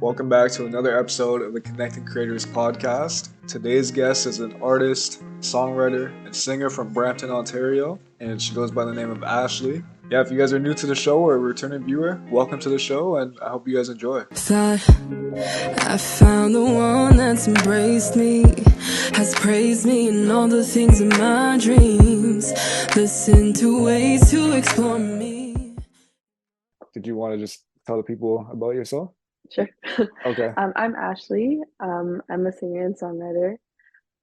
Welcome back to another episode of the Connecting Creators podcast. Today's guest is an artist, songwriter, and singer from Brampton, Ontario, and she goes by the name of Ashlye. Yeah, if you guys are new to the show or a returning viewer, welcome to the show, and I hope you guys enjoy. Thought I found the one that's embraced me, has praised me and all the things in my dreams. Listen to ways to explore me. Did you want to just tell the people about yourself? Sure. Okay. I'm Ashlye. I'm a singer and songwriter.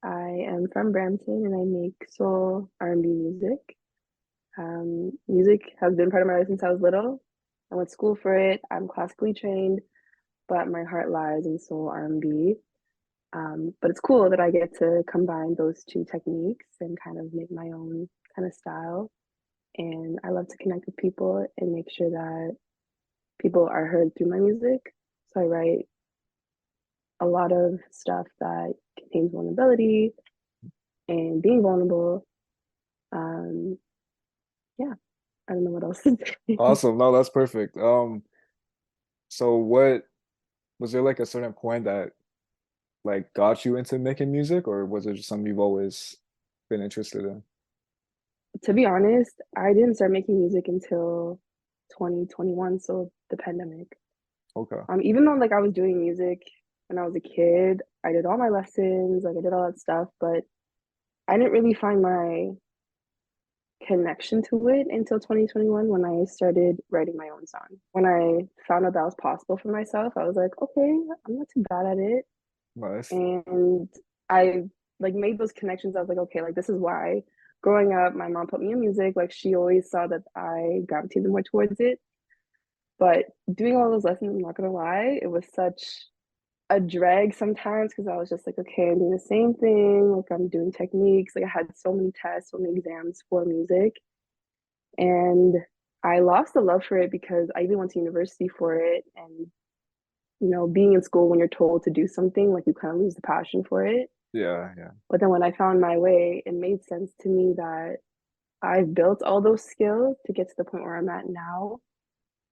I am from Brampton and I make soul R&B music. Music has been part of my life since I was little. I went to school for it. I'm classically trained, but my heart lies in soul R&B. But it's cool that I get to combine those two techniques and kind of make my own kind of style. And I love to connect with people and make sure that people are heard through my music. So I write a lot of stuff that contains vulnerability and being vulnerable. Um, yeah, I don't know what else to say. Awesome. No, that's perfect. So what was there like a certain point that like got you into making music, or was it just something you've always been interested in? To be honest, I didn't start making music until 2021, so the pandemic. Okay. Even though like I was doing music when I was a kid, I did all my lessons, like I did all that stuff, but I didn't really find my connection to it until 2021 when I started writing my own song. When I found out that was possible for myself, I was like, okay, I'm not too bad at it. Nice. And I like made those connections. I was like, okay, like this is why growing up, my mom put me in music. Like she always saw that I gravitated more towards it. But doing all those lessons, I'm not gonna lie, it was such a drag sometimes because I was just like, okay, I'm doing the same thing. Like I'm doing techniques. Like I had so many tests, so many exams for music. And I lost the love for it because I even went to university for it. And, being in school when you're told to do something, like you kind of lose the passion for it. Yeah, yeah. But then when I found my way, it made sense to me that I've built all those skills to get to the point where I'm at now.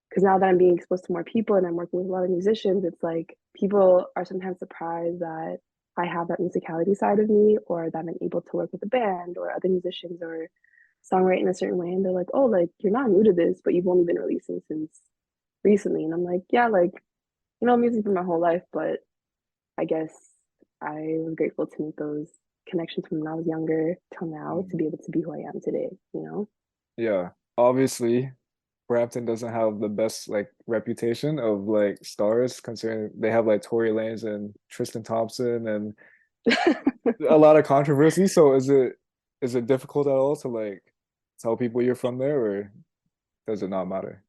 Because now that I'm being exposed to more people and I'm working with a lot of musicians, it's like people are sometimes surprised that I have that musicality side of me or that I'm able to work with a band or other musicians or songwrite in a certain way. And they're like, oh, like you're not new to this, but you've only been releasing since recently. And I'm like, yeah, like, music's been my whole life, but I guess I was grateful to make those connections from when I was younger till now to Mm. be able to be who I am today. Yeah. Obviously, Brampton doesn't have the best like reputation of like stars considering they have like Tory Lanez and Tristan Thompson and a lot of controversy. So is it difficult at all to like tell people you're from there, or does it not matter?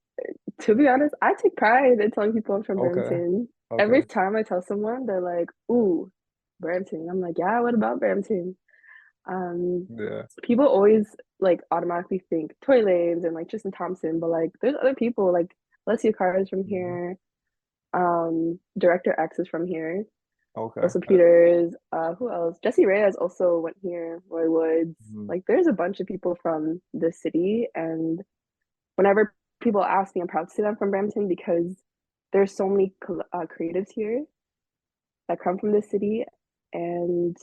To be honest, I take pride in telling people I'm from Okay. Brampton. Every Okay. time I tell someone, they're like, ooh, Brampton. I'm like, yeah, what about Brampton? Um, Yeah. People always like automatically think Tory Lanez and like Tristan Thompson, but like there's other people like Alessia Cara is from Mhm. here. Director X is from here. Okay. Russell Peters, who else? Jesse Reyes also went here. Roy Woods. Mhm. Like, there's a bunch of people from the city, and whenever people ask me, I'm proud to say I'm from Brampton because there's so many creatives here that come from the city, and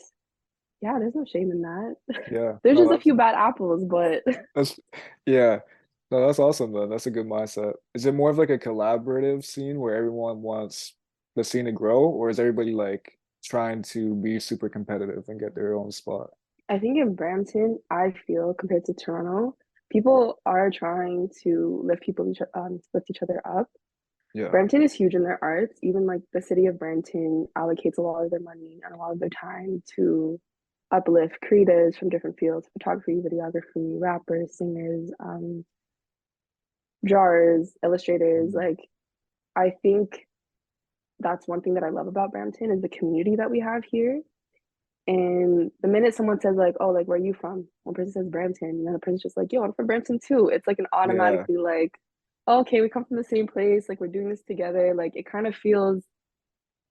yeah, there's no shame in that. Yeah. There's No, just a few bad apples, but that's yeah. No, that's awesome though. That's a good mindset. Is it more of like a collaborative scene where everyone wants the scene to grow, or is everybody like trying to be super competitive and get their own spot? I think in Brampton, I feel compared to Toronto, people are trying to lift each other up. Yeah. Brampton is huge in their arts. Even like the city of Brampton allocates a lot of their money and a lot of their time to uplift creatives from different fields: photography, videography, rappers, singers, drawers, illustrators. Mhm. Like, I think that's one thing that I love about Brampton is the community that we have here. And the minute someone says like, "Oh, like where are you from?" One person says Brampton, and then the person's just like, "Yo, I'm from Brampton too." It's like an Yeah. automatically like, oh, "Okay, we come from the same place. Like we're doing this together." Like it kind of feels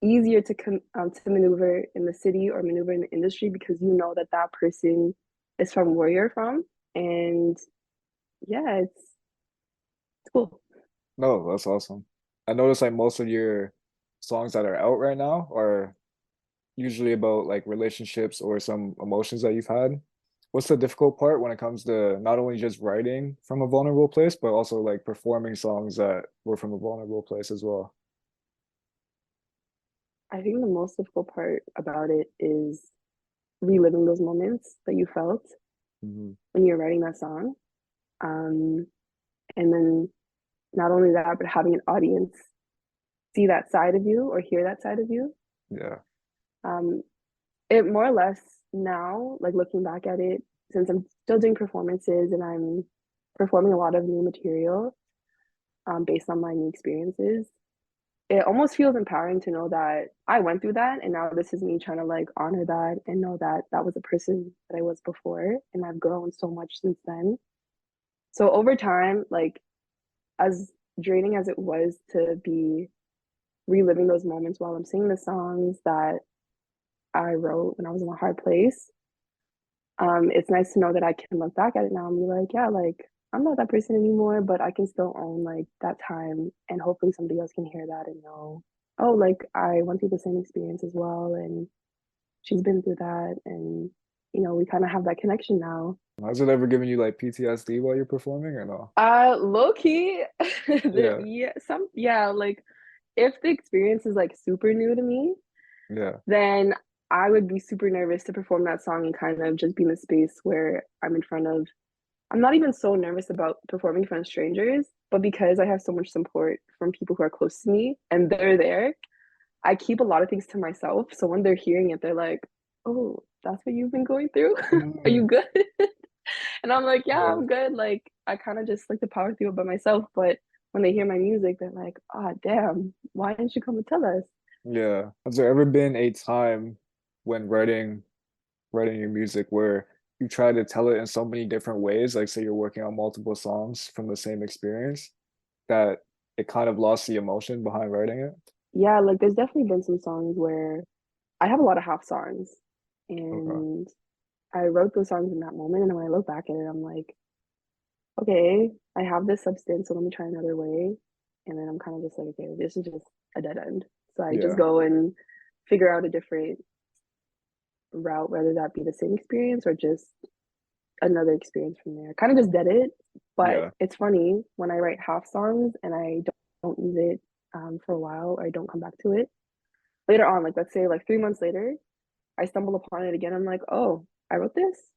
easier to maneuver in the city or maneuver in the industry because you know that that person is from where you're from, and yeah, it's cool. No, that's awesome. I noticed like most of your songs that are out right now are usually about like relationships or some emotions that you've had. What's the difficult part when it comes to not only just writing from a vulnerable place, but also like performing songs that were from a vulnerable place as well? I think the most difficult part about it is reliving those moments that you felt Hmm. when you're writing that song. Um, and then not only that, but having an audience see that side of you or hear that side of you. Yeah. Um, it more or less now, like looking back at it, since I'm still doing performances and I'm performing a lot of new material based on my new experiences, it almost feels empowering to know that I went through that and now this is me trying to like honor that and know that that was a person that I was before and I've grown so much since then. So over time, like as draining as it was to be reliving those moments while I'm singing the songs that I wrote when I was in a hard place, it's nice to know that I can look back at it now and be like, yeah, like I'm not that person anymore, but I can still own like that time and hopefully somebody else can hear that and know, oh, like I went through the same experience as well and she's been through that and we kind of have that connection now. Has it ever given you like PTSD while you're performing or no? Low key, Yeah. like if the experience is like super new to me, Yeah. then I would be super nervous to perform that song and kind of just be in a space where I'm not even so nervous about performing in front of strangers, but because I have so much support from people who are close to me and they're there, I keep a lot of things to myself. So when they're hearing it, they're like, oh, that's what you've been going through? Are Mm. you good? And I'm like, yeah, Yeah. I'm good. Like, I kind of just like to power through it by myself. But when they hear my music, they're like, ah, damn, why didn't you come and tell us? Yeah. Has there ever been a time when writing your music where you try to tell it in so many different ways, like say you're working on multiple songs from the same experience, that it kind of lost the emotion behind writing it? Yeah, like there's definitely been some songs where I have a lot of half songs Okay. and I wrote those songs in that moment. And when I look back at it, I'm like, okay, I have this substance, so let me try another way. And then I'm kind of just like, okay, this is just a dead end. So I just Yeah. go and figure out a different route, whether that be the same experience or just another experience from there. Kind of just did it. But Yeah. it's funny when I write half songs and I don't use it for a while or I don't come back to it. Later on, like let's say like 3 months later, I stumble upon it again. I'm like, oh, I wrote this.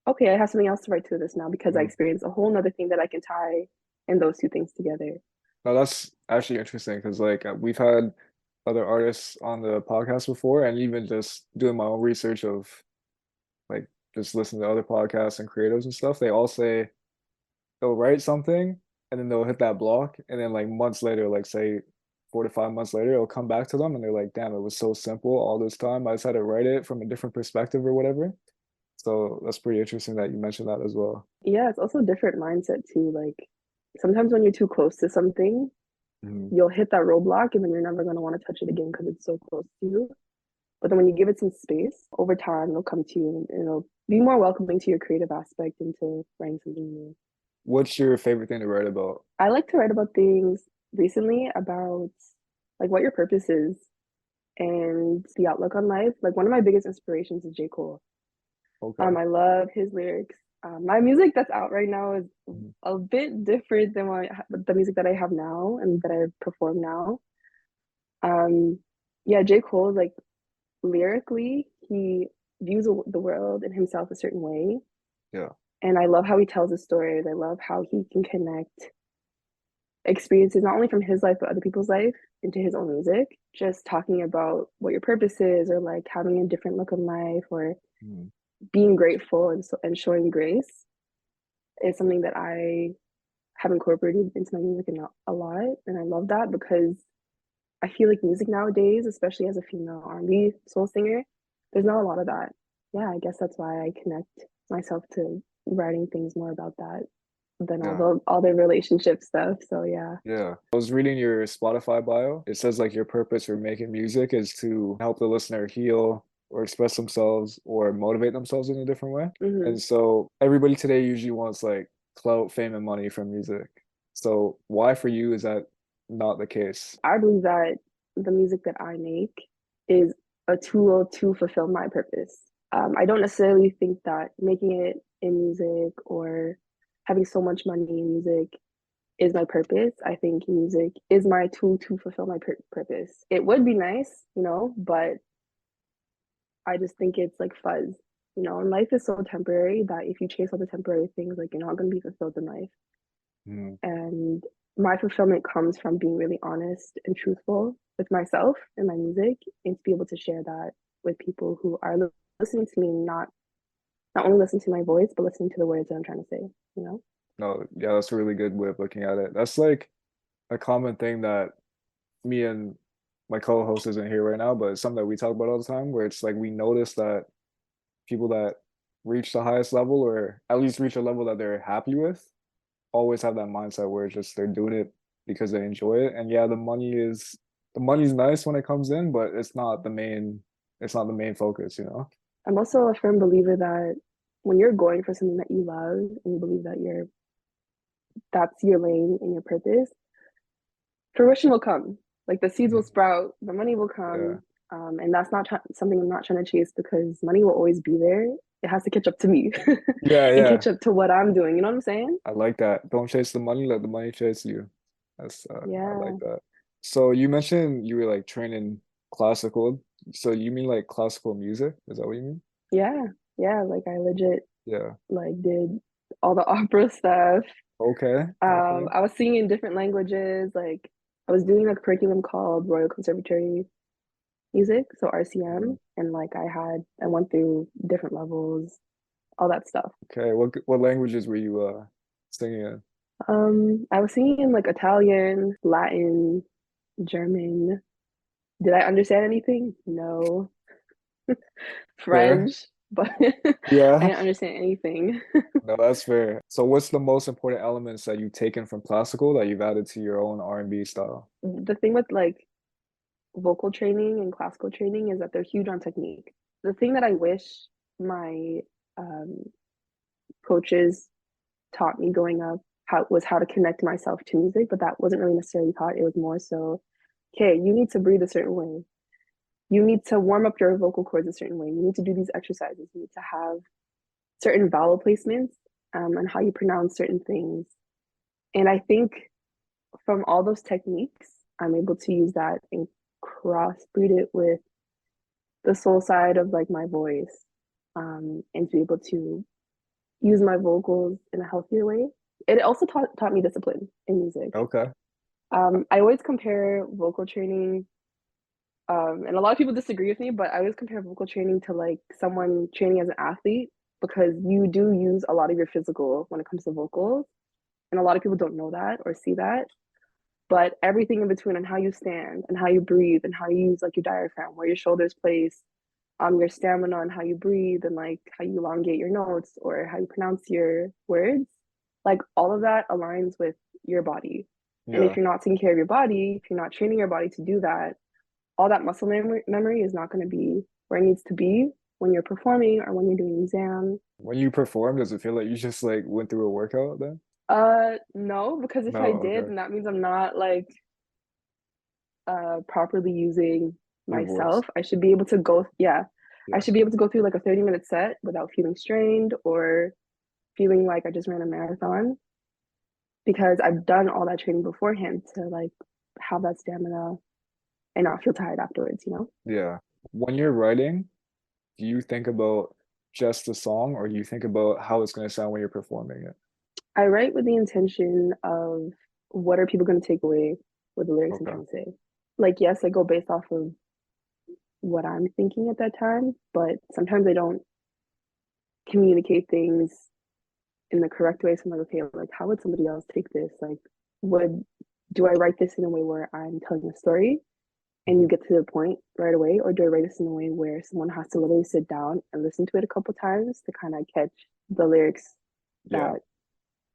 Okay, I have something else to write to this now because I Mm. experienced a whole nother thing that I can tie in those two things together. No, that's actually interesting because like we've had other artists on the podcast before, and even just doing my own research of like just listening to other podcasts and creatives and stuff, they all say they'll write something and then they'll hit that block, and then like months later, like say 4 to 5 months later, it'll come back to them and they're like, damn, it was so simple all this time. I just had to write it from a different perspective or whatever. So that's pretty interesting that you mentioned that as well. Yeah, it's also a different mindset too. Like sometimes when you're too close to something, Mhm. you'll hit that roadblock and then you're never going to want to touch it again because it's so close to you. But then when you give it some space, over time it'll come to you and it'll be more welcoming to your creative aspect into writing something new. What's your favorite thing to write about? I like to write about things recently about like what your purpose is and the outlook on life. Like one of my biggest inspirations is J. Cole. Okay. I love his lyrics. My music that's out right now is Mhm. a bit different than the music that I have now and that I perform now. Um, yeah, J. Cole, like lyrically, he views the world and himself a certain way. Yeah. And I love how he tells his stories. I love how he can connect experiences, not only from his life, but other people's life into his own music. Just talking about what your purpose is, or like having a different look on life, or Mhm. being grateful and showing grace is something that I have incorporated into my music a lot. And I love that because I feel like music nowadays, especially as a female R&B soul singer, there's not a lot of that. Yeah, I guess that's why I connect myself to writing things more about that than Yeah. all the relationship stuff. So yeah. Yeah. I was reading your Spotify bio. It says like your purpose for making music is to help the listener heal or express themselves or motivate themselves in a different way. Hmm. And so everybody today usually wants like clout, fame, and money from music. So why for you is that not the case? I believe that the music that I make is a tool to fulfill my purpose. I don't necessarily think that making it in music or having so much money in music is my purpose. I think music is my tool to fulfill my purpose. It would be nice, but I just think it's like fuzz, and life is so temporary that if you chase all the temporary things, like you're not going to be fulfilled in life. Mm. And my fulfillment comes from being really honest and truthful with myself and my music, and to be able to share that with people who are listening to me, not only listen to my voice, but listening to the words that I'm trying to say, you know? No, yeah, that's a really good way of looking at it. That's like a common thing that me and my co-host isn't here right now, but it's something that we talk about all the time, where it's like we notice that people that reach the highest level, or at least reach a level that they're happy with, always have that mindset where it's just they're doing it because they enjoy it. And yeah, the money's nice when it comes in, but it's not the main focus, you know? I'm also a firm believer that when you're going for something that you love and you believe that that's your lane and your purpose, fruition will come. Like the seeds will Mhm. sprout, the money will Yeah. come, and that's not something I'm not trying to chase because money will always be there. It has to catch up to me Yeah, and yeah. catch up to what I'm doing. You know what I'm saying? I like that. Don't chase the money, let the money chase you. I like Yeah, that. So you mentioned you were like training classical. So you mean like classical music? Is that what you mean? yeah, yeah. Like I legit Yeah. like did all the opera stuff. Okay. Okay. I was singing in different languages. Like I was doing a curriculum called Royal Conservatory Music, so Mhm. RCM, and like I went through different levels, all that stuff. Okay. What languages were you singing in? I was singing in like Italian, Latin, German. Did I understand anything? No. Fair. French, but I Yeah. didn't understand anything. No, that's fair. So what's the most important elements that you've taken from classical that you've added to your own R&B style? The thing with like vocal training and classical training is that they're huge on technique. The thing that I wish my um, coaches taught me growing up how to connect myself to music, but that wasn't really necessarily taught. It was more so, okay, you need to breathe a certain way. You need to warm up your vocal cords a certain way. You need to do these exercises. You need to have certain vowel placements and how you pronounce certain things. And I think from all those techniques, I'm able to use that and crossbreed it with the soul side of like my voice, and to be able to use my vocals in a healthier way. It also taught me discipline in music. Okay. I always compare vocal training, and a lot of people disagree with me, but I always compare vocal training to like someone training as an athlete because you do use a lot of your physical when it comes to vocals. And a lot of people don't know that or see that. But everything in between and how you stand and how you breathe and how you use like your diaphragm, where your shoulders place, your stamina and how you breathe and like how you elongate your notes or how you pronounce your words, like all of that aligns with your body. And if Yeah. you're not taking care of your body, if you're not training your body to do that, all that muscle memory is not going to be where it needs to be when you're performing or when you're doing exams. When you perform, does it feel like you just like went through a workout then? No, because if I No, did, okay. then that means I'm not like properly using Your voice. myself. I should be able to go, yeah, I Yeah. should be able to go through like a 30-minute set without feeling strained or feeling like I just ran a marathon because I've done all that training beforehand to like have that stamina and not feel tired afterwards, you know? Yeah. When you're writing, do you think about just the song or do you think about how it's going to sound when you're performing it? I write with the intention of what are people going to take away with the lyrics I'm Okay. trying to say. Like, yes, I go based off of what I'm thinking at that time, but sometimes I don't communicate things in the correct way. So I'm like, okay, like how would somebody else take this? Like, would do I write this in a way where I'm telling a story and you Mhm. get to the point right away, or do I write this in a way where someone has to literally sit down and listen to it a couple times to kind of catch the lyrics Yeah. that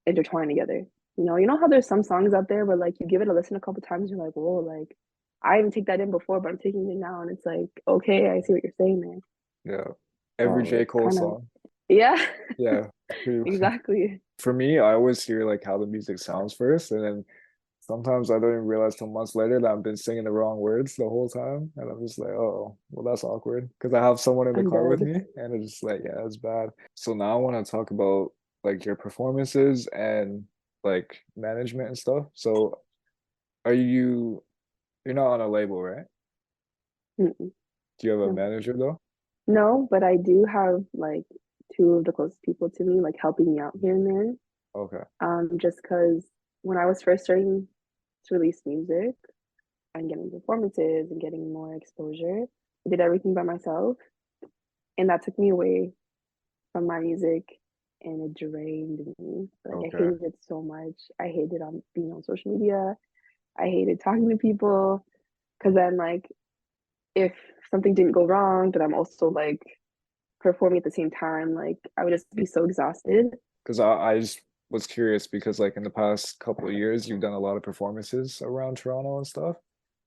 intertwine together? You know how there's some songs out there where like you give it a listen a couple times, you're like, whoa, like I didn't take that in before, but I'm taking it now, and it's like, okay, I see what you're saying, man. Yeah. Every So J. it's Cole kind of, song. yeah, Yeah. Pretty exactly. for me, I always hear like how the music sounds first, and then sometimes I don't even realize till months later that I've been singing the wrong words the whole time, and I'm just like, oh, well, that's awkward because I have someone in the I'm car with dead. me, and it's just like, yeah, it's bad. So now I want to talk about like your performances and like management and stuff. So are you're not on a label, right? Mm-mm, Do you have a no. manager though? No, but I do have like two of the closest people to me, like helping me out here and there. Okay. Just because when I was first starting to release music and getting performances and getting more exposure, I did everything by myself. And that took me away from my music and it drained me. Like I Okay. hated it so much. I hated being on social media. I hated talking to people because then like if something didn't go wrong, but I'm also like performing at the same time, like I would just be so exhausted. Because I just was curious because like in the past couple of years, you've done a lot of performances around Toronto and stuff.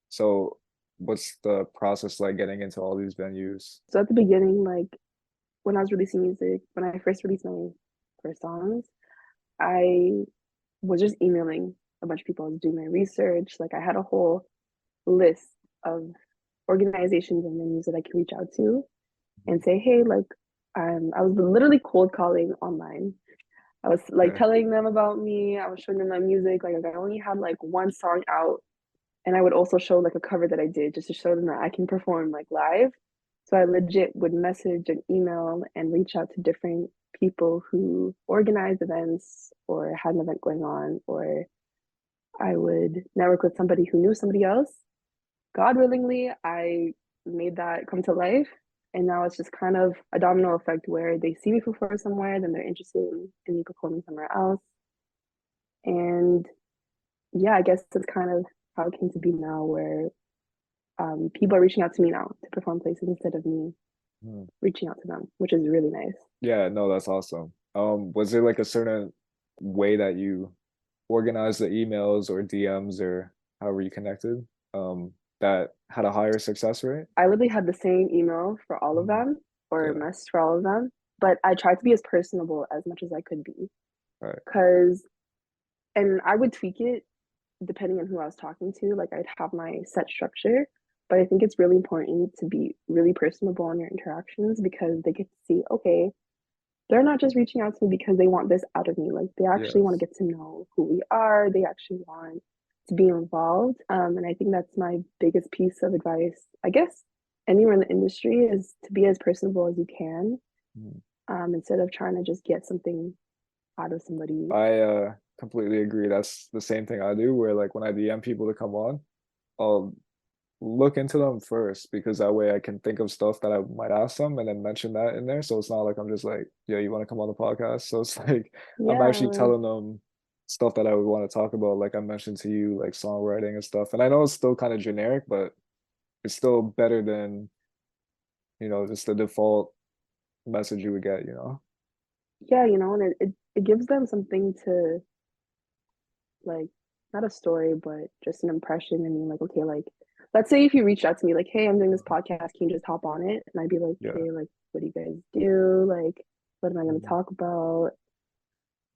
So what's the process like getting into all these venues? So at the beginning, like when I was releasing music, when I first released my first songs, I was just emailing a bunch of people. I was doing my research. Like I had a whole list of organizations and venues that I could reach out to and say, hey, like I was literally cold calling online. I was like Okay. telling them about me. I was showing them my music. Like I only had like one song out, and I would also show like a cover that I did just to show them that I can perform like live. So I legit would message and email and reach out to different people who organized events or had an event going on, or I would network with somebody who knew somebody else. God willingly, I made that come to life. And now it's just kind of a domino effect where they see me perform somewhere, then they're interested in me performing somewhere else. And yeah, I guess that's kind of how it came to be now, where people are reaching out to me now to perform places instead of me Hmm. reaching out to them, which is really nice. Yeah, no, that's awesome. Was there like a certain way that you organized the emails or DMs or however you connected, that had a higher success rate? I literally had the same email for all of Mhm. them or Yeah, message for all of them, but I tried to be as personable as much as I could be right. because, and I would tweak it depending on who I was talking to. Like I'd have my set structure, but I think it's really important to be really personable in your interactions because they get to see, okay, they're not just reaching out to me because they want this out of me. Like they actually want to Yes. get to know who we are. They actually want to be involved. And I think that's my biggest piece of advice. I guess anywhere in the industry is to be as personable as you can, Mhm. instead of trying to just get something out of somebody. I completely agree. That's the same thing I do, where like when I DM people to come on, I'll look into them first because that way I can think of stuff that I might ask them and then mention that in there. So it's not like I'm just like, yeah, you want to come on the podcast? So it's like I'm Yeah, actually telling them stuff that I would want to talk about. Like I mentioned to you, like songwriting and stuff. And I know it's still kind of generic, but it's still better than, just the default message you would get. yeah, and it gives them something to like, not a story, but just an impression. I mean, like, okay, like, let's say if you reached out to me, like, hey, I'm doing this podcast, can you just hop on it? And I'd be like, Yeah. okay, like, what do you guys do? Like, what am I going to Mhm. talk about?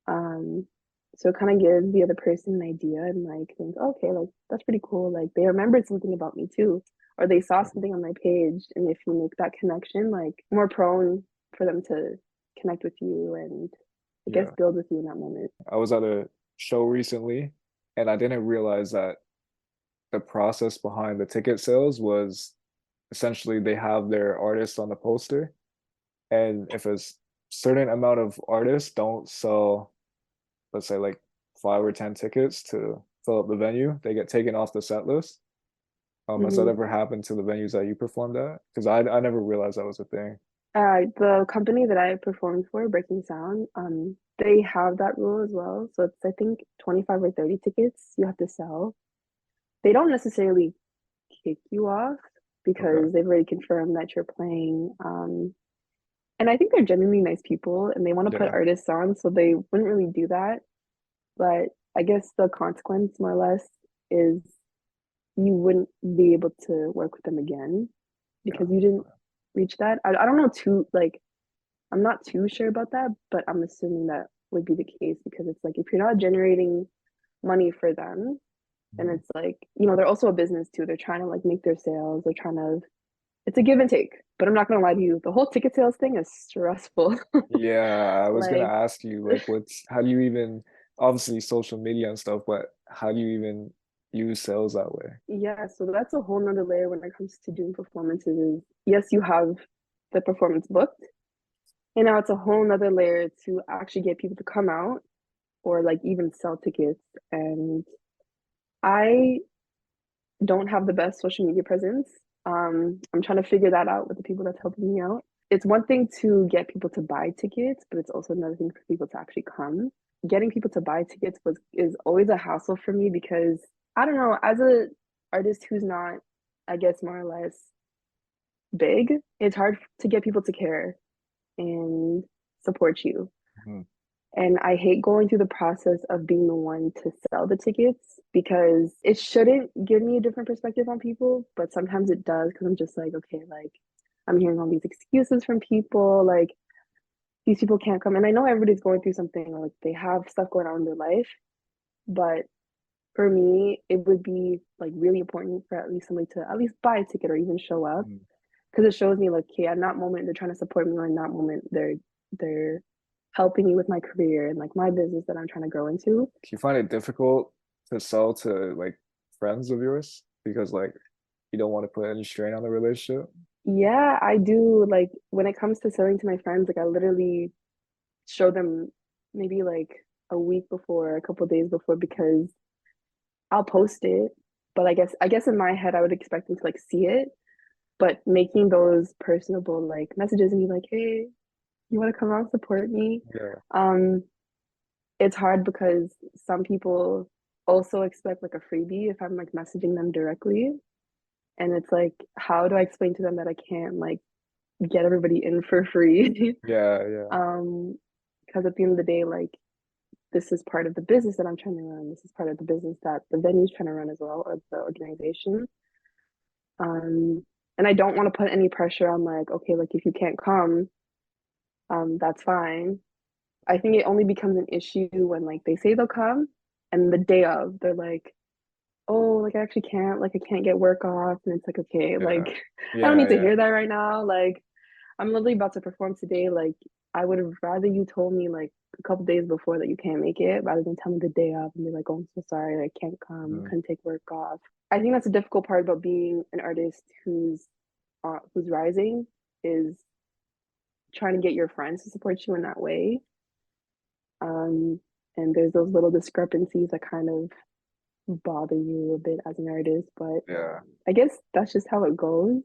Um, so it kind of gives the other person an idea and like think, okay, like that's pretty cool. Like they remembered something about me too, or they saw something on my page. And if you make that connection, like more prone for them to connect with you and I guess Yeah. build with you in that moment. I was at a show recently and I didn't realize that the process behind the ticket sales was essentially they have their artists on the poster, and if a certain amount of artists don't sell, let's say like 5 or 10 tickets to fill up the venue, they get taken off the set list. Has that Mm-hmm. ever happened to the venues that you performed at? Because I never realized that was a thing. The company that I performed for, Breaking Sound, they have that rule as well. So it's I think 25 or 30 tickets you have to sell. They don't necessarily kick you off Okay. because they've already confirmed that you're playing. And I think they're genuinely nice people and they want to put Yeah. artists on, so they wouldn't really do that. But I guess the consequence, more or less, is you wouldn't be able to work with them again Yeah. because you didn't reach that. I don't know too, like, I'm not too sure about that, but I'm assuming that would be the case because it's like if you're not generating money for them, And Mhm. it's like, they're also a business too. They're trying to like make their sales. They're trying to, it's a give and take. But I'm not gonna lie to you, the whole ticket sales thing is stressful. Yeah, I was gonna Like, ask you like how do you even obviously social media and stuff, but how do you even use sales that way? yeah, so that's a whole nother layer when it comes to doing performances is yes, you have the performance booked, and now it's a whole nother layer to actually get people to come out or like even sell tickets. And I don't have the best social media presence. I'm trying to figure that out with the people that's helping me out. It's one thing to get people to buy tickets, but it's also another thing for people to actually come. Getting people to buy tickets is always a hassle for me because I don't know, as a artist who's not, I guess more or less big, it's hard to get people to care and support you. Mhm. And I hate going through the process of being the one to sell the tickets because it shouldn't give me a different perspective on people, but sometimes it does because I'm just like, okay, like I'm hearing all these excuses from people, like these people can't come. And I know everybody's going through something, or like they have stuff going on in their life, but for me, it would be like really important for at least somebody to at least buy a ticket or even show up Mhm. because it shows me like, okay, at that moment they're trying to support me, or in that moment they're helping me with my career and like my business that I'm trying to grow into. Do you find it difficult to sell to like friends of yours because like you don't want to put any strain on the relationship? Yeah, I do. Like when it comes to selling to my friends, like I literally show them maybe like a week before, a couple days before, because I'll post it. But I guess in my head I would expect them to like see it. But making those personable like messages and be like, hey, you want to come out and support me? Yeah. Um, it's hard because some people also expect like a freebie if I'm like messaging them directly. And it's like, how do I explain to them that I can't like get everybody in for free? Yeah, yeah. um, because at the end of the day, like this is part of the business that I'm trying to run. This is part of the business that the venue's trying to run as well, or the organization. And I don't want to put any pressure on like, okay, like if you can't come, that's fine. I think it only becomes an issue when like they say they'll come and the day of they're like, oh, like I actually can't, like I can't get work off. And it's like, okay, Yeah. like I don't Yeah, need to yeah. hear that right now. Like I'm literally about to perform today. Like I would have rather you told me like a couple days before that you can't make it rather than tell me the day of and be like, oh, I'm so sorry, I can't come, Mhm. couldn't take work off. I think that's a difficult part about being an artist who's rising is trying to get your friends to support you in that way. Um, and there's those little discrepancies that kind of bother you a bit as an artist, but Yeah. I guess that's just how it goes.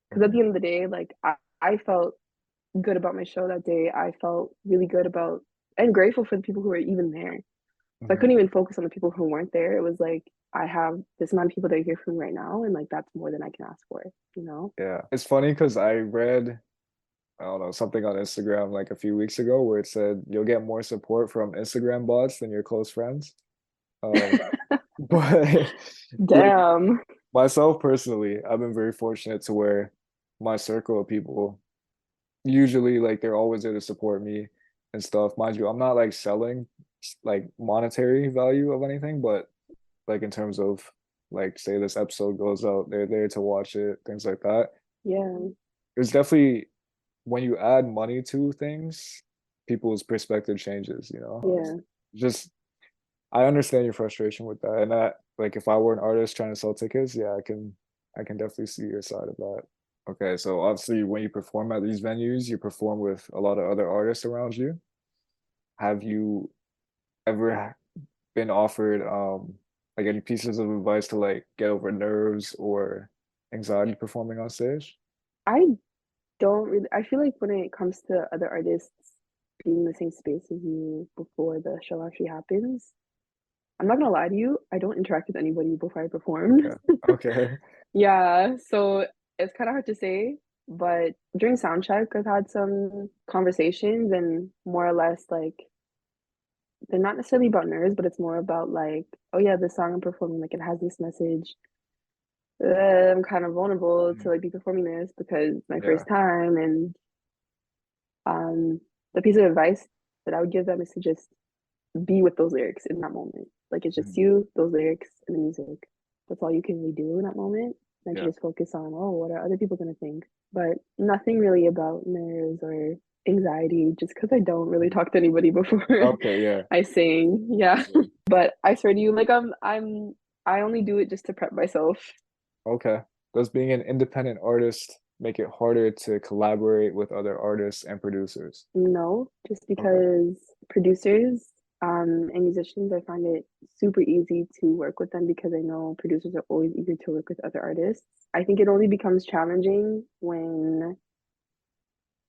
Because at Mhm. the end of the day, like I felt good about my show that day. I felt really good about and grateful for the people who were even there. So I Mhm. couldn't even focus on the people who weren't there. It was like I have this amount of people that are here for me right now, and like that's more than I can ask for, you know? Yeah. It's funny because I read, I don't know, something on Instagram like a few weeks ago where it said you'll get more support from Instagram bots than your close friends. Um, but like Damn. myself personally, I've been very fortunate to where my circle of people usually like they're always there to support me and stuff. Mind you, I'm not like selling like monetary value of anything, but like in terms of like say this episode goes out, they're there to watch it, things like that. Yeah. There's definitely when you add money to things, people's perspective changes, you know. Yeah. Just I understand your frustration with that. And that like if I were an artist trying to sell tickets, yeah, I can definitely see your side of that. Okay, so obviously when you perform at these venues, you perform with a lot of other artists around you. Have you ever been offered like any pieces of advice to like get over nerves or anxiety performing on stage? I don't really I feel like when it comes to other artists being in the same space as you before the show actually happens, I'm not gonna lie to you, I don't interact with anybody before I perform. Okay. Okay. Yeah, so it's kind of hard to say, but during sound check, I've had some conversations and more or less like they're not necessarily about nerves, but it's more about like, oh yeah, the song I'm performing, like it has this message. I'm kind of vulnerable to Mm. like be performing this because it's my Yeah. first time, and the piece of advice that I would give them is to just be with those lyrics in that moment. Like it's just Mhm. you, those lyrics, and the music. That's all you can really do in that moment. Then you Yeah. just focus on, oh, what are other people gonna think? But nothing really about nerves or anxiety, just because I don't really Mhm. talk to anybody before Okay, yeah. I sing. Yeah. Yeah. But I swear to you, like I only do it just to prep myself. Okay. Does being an independent artist make it harder to collaborate with other artists and producers? No, just Okay. because producers and musicians, I find it super easy to work with them because I know producers are always eager to work with other artists. I think it only becomes challenging when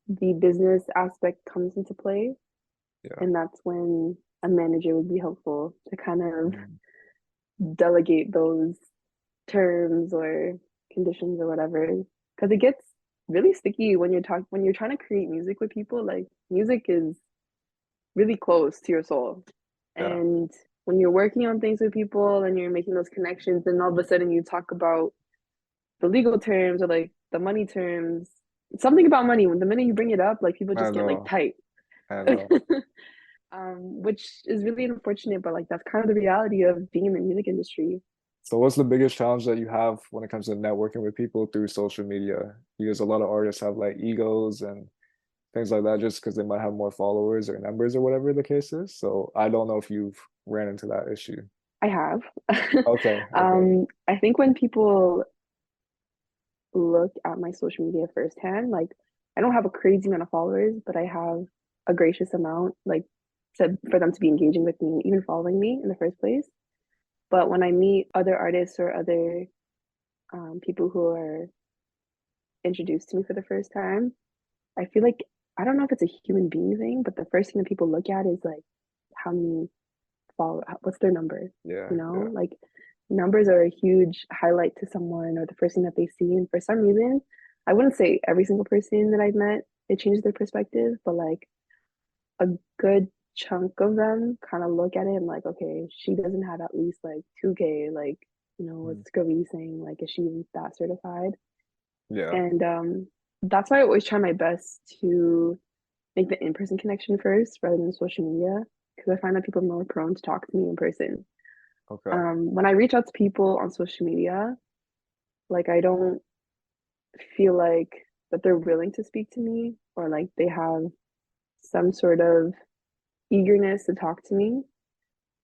the business aspect comes into play, Yeah. and that's when a manager would be helpful to kind of Mhm. delegate those terms or conditions or whatever. Because it gets really sticky when you're trying to create music with people. Like music is really close to your soul. Yeah. And when you're working on things with people and you're making those connections, and all of a sudden you talk about the legal terms or like the money terms, something about money, when the minute you bring it up, like people I just get like know. tight. I know. Which is really unfortunate, but like that's kind of the reality of being in the music industry. So what's the biggest challenge that you have when it comes to networking with people through social media? Because a lot of artists have like egos and things like that just because they might have more followers or numbers or whatever the case is. So I don't know if you've ran into that issue. I have. Okay, okay. I think when people look at my social media firsthand, like I don't have a crazy amount of followers, but I have a gracious amount, like for them to be engaging with me, even following me in the first place. But when I meet other artists or other people who are introduced to me for the first time, I feel like I don't know if it's a human being thing, but the first thing that people look at is like how many follow, what's their number, Yeah, you know, yeah. like numbers are a huge highlight to someone or the first thing that they see. And for some reason, I wouldn't say every single person that I've met, it changes their perspective, but like a good chunk of them kind of look at it and like, okay, she doesn't have at least like 2K, like, Mhm. what's Scooby saying? Like, is she that certified? Yeah, And that's why I always try my best to make the in-person connection first rather than social media because I find that people are more prone to talk to me in person. okay. When I reach out to people on social media, like I don't feel like that they're willing to speak to me or like they have some sort of eagerness to talk to me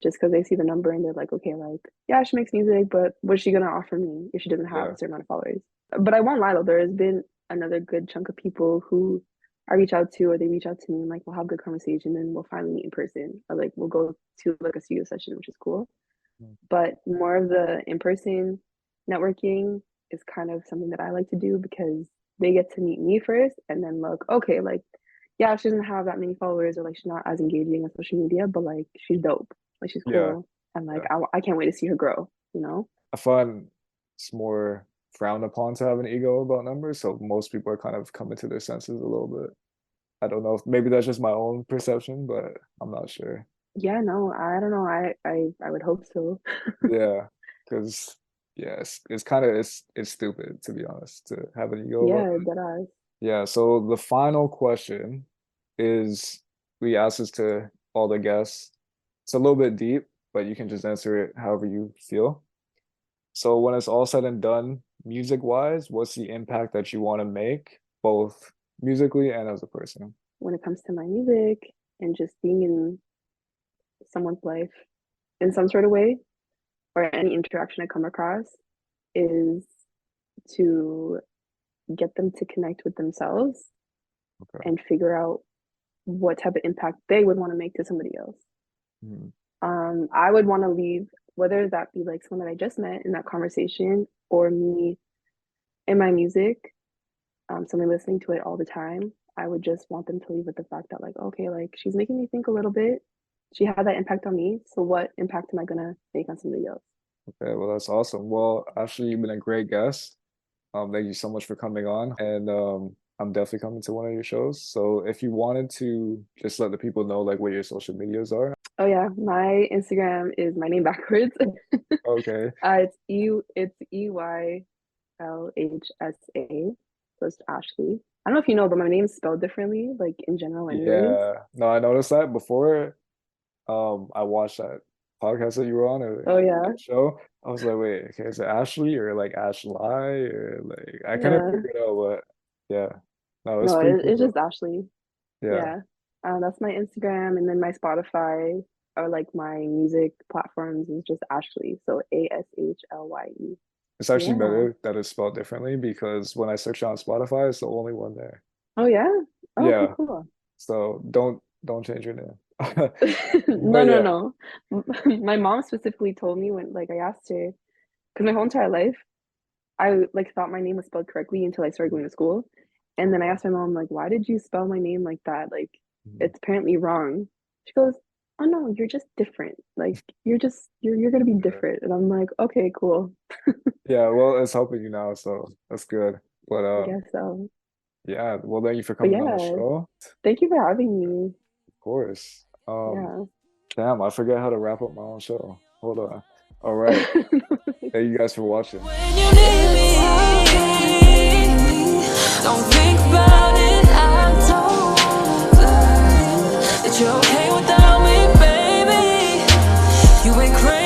just because they see the number and they're like, okay, like, yeah, she makes music, but what's she gonna offer me if she doesn't have Yeah. a certain amount of followers? But I won't lie though, there has been another good chunk of people who I reach out to or they reach out to me and like we'll have good conversation and we'll finally meet in person. Or like we'll go to like a studio session, which is cool. Mhm. But more of the in-person networking is kind of something that I like to do because they get to meet me first and then look, okay, like, yeah, she doesn't have that many followers or like she's not as engaging on social media, but like she's dope, like she's Yeah, cool, and like yeah. I can't wait to see her grow, you know? I find it's more frowned upon to have an ego about numbers, so most people are kind of coming to their senses a little bit. I don't know if maybe that's just my own perception, but I'm not sure. Yeah, no, I don't know. I would hope so. Yeah, because yeah, it's kind of it's stupid to be honest to have an ego about Yeah, that. that eyes. Yeah, so the final question is we ask this to all the guests. It's a little bit deep, but you can just answer it however you feel. So when it's all said and done, music-wise, what's the impact that you want to make, both musically and as a person? When it comes to my music and just being in someone's life in some sort of way or any interaction I come across is to get them to connect with themselves Okay. and figure out what type of impact they would want to make to somebody else. Mhm. I would want to leave, whether that be like someone that I just met in that conversation or me in my music, someone listening to it all the time. I would just want them to leave with the fact that, like, okay, like she's making me think a little bit. She had that impact on me. So, what impact am I going to make on somebody else? Okay, well, that's awesome. Well, actually, you've been a great guest. Thank you so much for coming on, and I'm definitely coming to one of your shows. So if you wanted to just let the people know like what your social medias are. Oh, yeah. My Instagram is my name backwards. Okay. It's EYLHSA. So it's Ashley. I don't know if you know, but my name's spelled differently, like in general, anyways. Yeah. No, I noticed that before. I watched that podcast that you were on or Oh yeah, like show. I was like, wait, okay, is it Ashley or like Ashlye or like I couldn't yeah. figure it out, but yeah. No, it's No, pretty it's cool just Ashley. though. Yeah. Yeah. That's my Instagram, and then my Spotify or like my music platforms is just Ashley. So Ashlye. It's actually Yeah. better that it's spelled differently because when I search on Spotify, it's the only one there. Oh yeah. Oh, okay, Yeah. cool. So don't change your name. No, But no, yeah. no. My mom specifically told me when like I asked her, because my whole entire life I like thought my name was spelled correctly until I started going to school. And then I asked my mom, like, why did you spell my name like that? Like, Mhm. it's apparently wrong. She goes, oh no, you're just different. Like, you're gonna be Yeah. different. And I'm like, okay, cool. Yeah, well, it's helping you now, so that's good. But I guess so. yeah, well, thank you for But coming on the yeah, show. thank you for having me. Of course. Yeah. Damn, I forget how to wrap up my own show. Hold on. All right. Thank you guys for watching. When you need me, don't think about it. I don't lie that you're okay without me, baby. You ain't crazy.